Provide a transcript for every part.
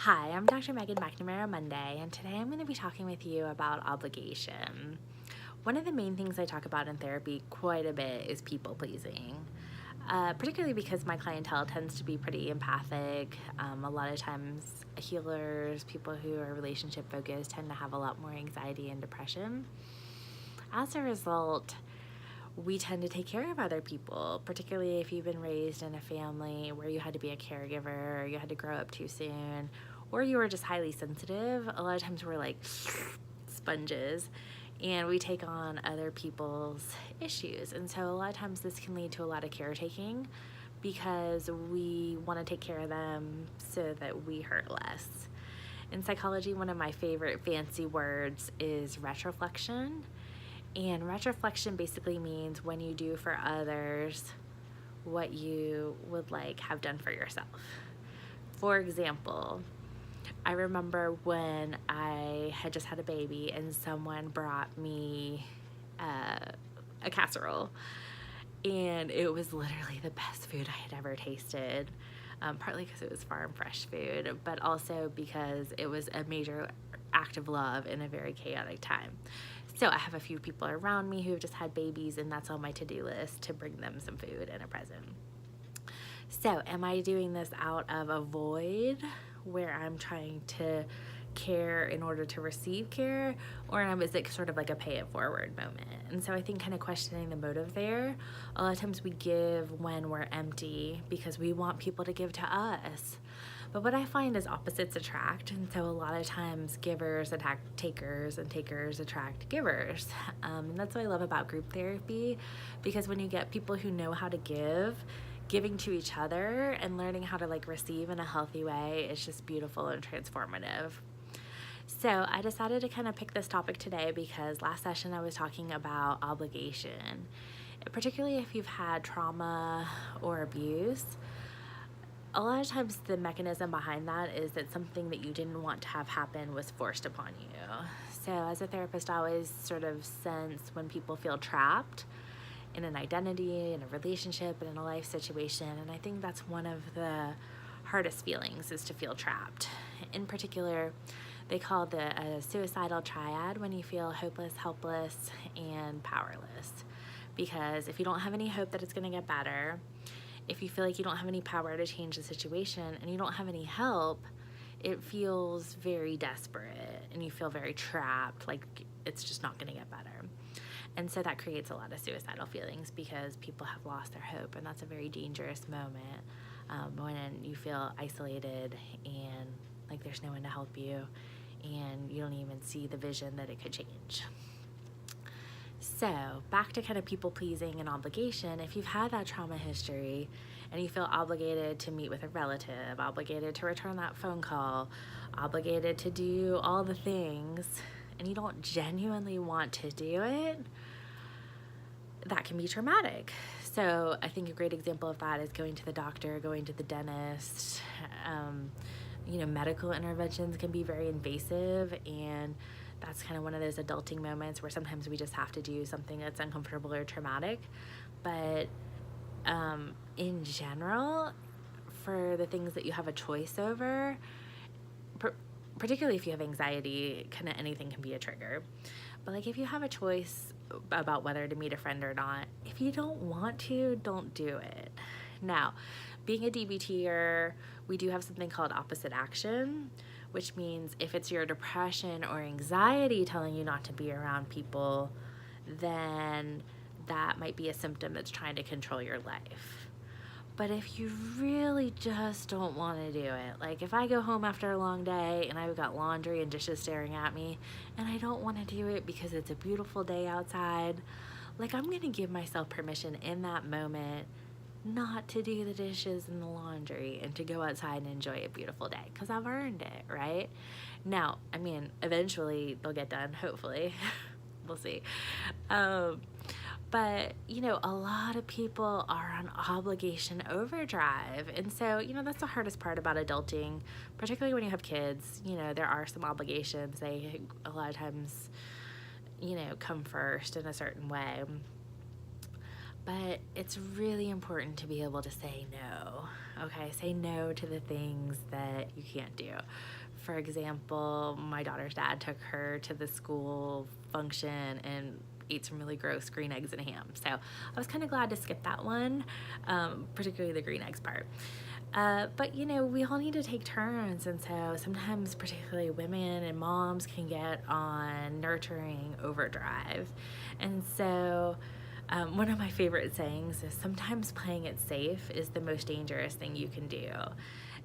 Hi, I'm Dr. Megan McNamara Monday, and today I'm going to be talking with you about obligation. One of the main things I talk about in therapy quite a bit is people pleasing, particularly because my clientele tends to be pretty empathic. A lot of times, healers, people who are relationship focused, tend to have a lot more anxiety and depression. As a result, we tend to take care of other people, particularly if you've been raised in a family where you had to be a caregiver, or you had to grow up too soon, or you were just highly sensitive. A lot of times we're like sponges and we take on other people's issues. And so a lot of times this can lead to a lot of caretaking because we want to take care of them so that we hurt less. In psychology, one of my favorite fancy words is retroflexion. And retroflexion basically means when you do for others what you would like have done for yourself. For example, I remember when I had just had a baby and someone brought me a casserole, and it was literally the best food I had ever tasted. Partly because it was farm fresh food, but also because it was a major act of love in a very chaotic time. So I have a few people around me who have just had babies, and that's on my to-do list to bring them some food and a present. So am I doing this out of a void where I'm trying to care in order to receive care, or is it sort of like a pay it forward moment? And so I think kind of questioning the motive there. A lot of times we give when we're empty because we want people to give to us. But what I find is opposites attract, and so a lot of times givers attract takers and takers attract givers. And that's what I love about group therapy, because when you get people who know how to give, giving to each other and learning how to like receive in a healthy way is just beautiful and transformative. So I decided to kind of pick this topic today because last session I was talking about obligation, particularly if you've had trauma or abuse. A lot of times the mechanism behind that is that something that you didn't want to have happen was forced upon you. So as a therapist, I always sort of sense when people feel trapped in an identity, in a relationship, and in a life situation. And I think that's one of the hardest feelings, is to feel trapped. In particular, they call it a suicidal triad, when you feel hopeless, helpless, and powerless. Because if you don't have any hope that it's going to get better, if you feel like you don't have any power to change the situation, and you don't have any help, it feels very desperate and you feel very trapped, like it's just not going to get better. And so that creates a lot of suicidal feelings because people have lost their hope, and that's a very dangerous moment when you feel isolated and like there's no one to help you, and you don't even see the vision that it could change. So back to kind of people pleasing and obligation. If you've had that trauma history and you feel obligated to meet with a relative, obligated to return that phone call, obligated to do all the things, and you don't genuinely want to do it, that can be traumatic. So I think a great example of that is going to the doctor, going to the dentist. Medical interventions can be very invasive, and that's kind of one of those adulting moments where sometimes we just have to do something that's uncomfortable or traumatic. But in general, for the things that you have a choice over, particularly if you have anxiety, kind of anything can be a trigger. But like if you have a choice about whether to meet a friend or not, if you don't want to, don't do it. Now, being a DBTer, we do have something called opposite action, which means if it's your depression or anxiety telling you not to be around people, then that might be a symptom that's trying to control your life. But if you really just don't want to do it, like if I go home after a long day and I've got laundry and dishes staring at me and I don't want to do it because it's a beautiful day outside, like I'm going to give myself permission in that moment not to do the dishes and the laundry and to go outside and enjoy a beautiful day because I've earned it, right? Now, eventually they'll get done, hopefully. We'll see. But, a lot of people are on obligation overdrive. And so, that's the hardest part about adulting, particularly when you have kids. There are some obligations. They, a lot of times, come first in a certain way. But it's really important to be able to say no, okay? Say no to the things that you can't do. For example, my daughter's dad took her to the school function and ate some really gross green eggs and ham. So I was kind of glad to skip that one, particularly the green eggs part. But you know, we all need to take turns, and so sometimes particularly women and moms can get on nurturing overdrive. And so one of my favorite sayings is sometimes playing it safe is the most dangerous thing you can do.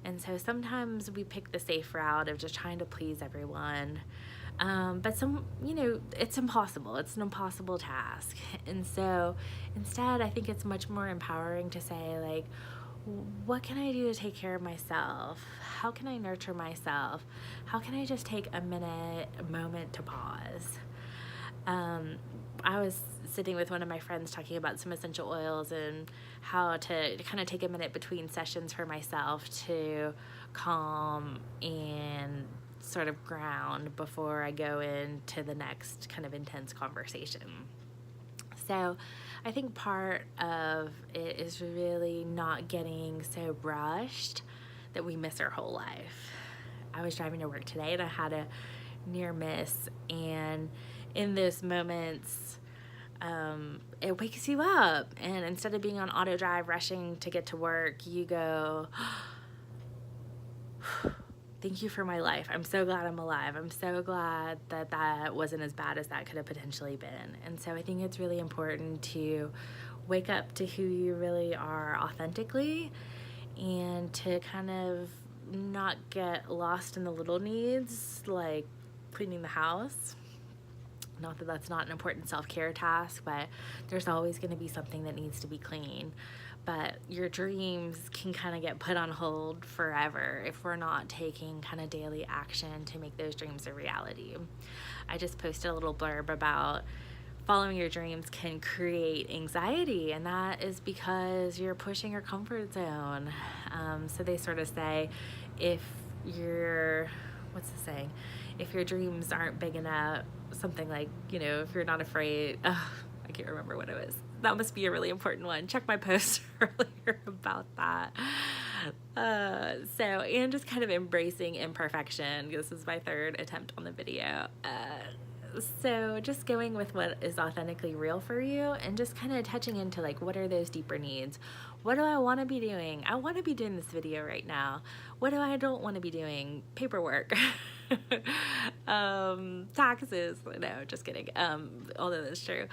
And so sometimes we pick the safe route of just trying to please everyone. But you know, it's impossible. It's an impossible task. And so instead, I think it's much more empowering to say, like, what can I do to take care of myself? How can I nurture myself? How can I just take a moment to pause? I was sitting with one of my friends talking about some essential oils and how to kind of take a minute between sessions for myself to calm and sort of ground before I go into the next kind of intense conversation. So I think part of it is really not getting so rushed that we miss our whole life. I was driving to work today and I had a near miss, and in those moments, it wakes you up, and instead of being on auto drive rushing to get to work, you go, thank you for my life. I'm so glad I'm alive. I'm so glad that wasn't as bad as that could have potentially been. And so I think it's really important to wake up to who you really are authentically, and to kind of not get lost in the little needs like cleaning the house. Not that that's not an important self-care task, but there's always going to be something that needs to be clean. But your dreams can kind of get put on hold forever if we're not taking kind of daily action to make those dreams a reality. I just posted a little blurb about following your dreams can create anxiety, and that is because you're pushing your comfort zone. So they sort of say, if what's the saying? If your dreams aren't big enough, something like, you know, if you're not afraid, I can't remember what it was. That must be a really important one. Check my post earlier about that. And just kind of embracing imperfection. This is my third attempt on the video. So just going with what is authentically real for you, and just kind of touching into, like, what are those deeper needs? What do I want to be doing? I want to be doing this video right now. What do I don't want to be doing? Paperwork. Taxes. No, just kidding. Although that's true.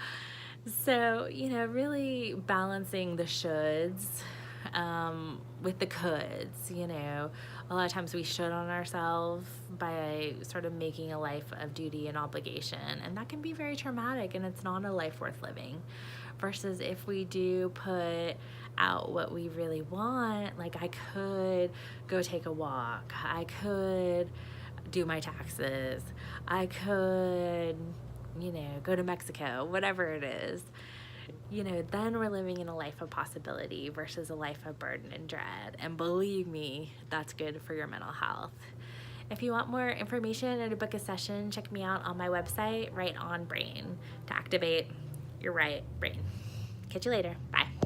So, you know, really balancing the shoulds with the coulds. You know, a lot of times we should on ourselves by sort of making a life of duty and obligation, and that can be very traumatic, and it's not a life worth living. Versus if we do put out what we really want, like, I could go take a walk, I could do my taxes, I could, you know, go to Mexico, whatever it is, you know, then we're living in a life of possibility versus a life of burden and dread. And believe me, that's good for your mental health. If you want more information or to book a session, check me out on my website, Right On Brain, to activate your right brain. Catch you later. Bye.